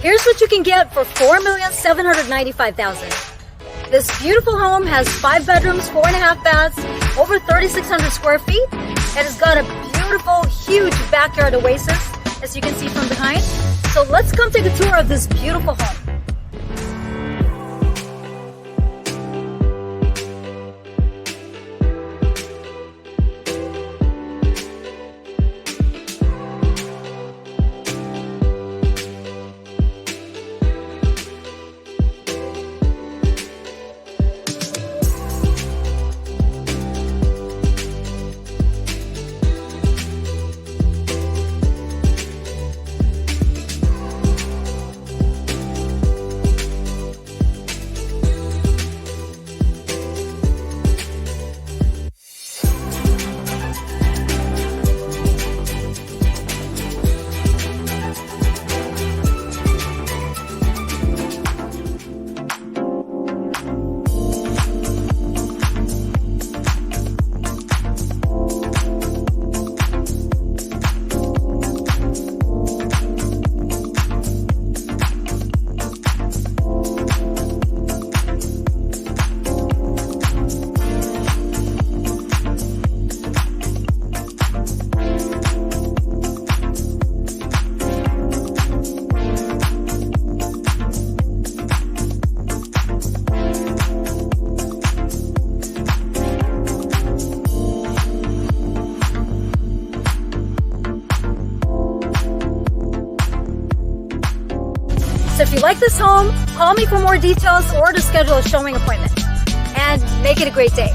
Here's what you can get for $4,795,000. This beautiful home has 5 bedrooms, 4.5 baths, over 3,600 square feet, and it's got a beautiful, huge backyard oasis, as you can see from behind. So let's come take a tour of this beautiful home. So if you like this home, call me for more details or to schedule a showing appointment. And make it a great day.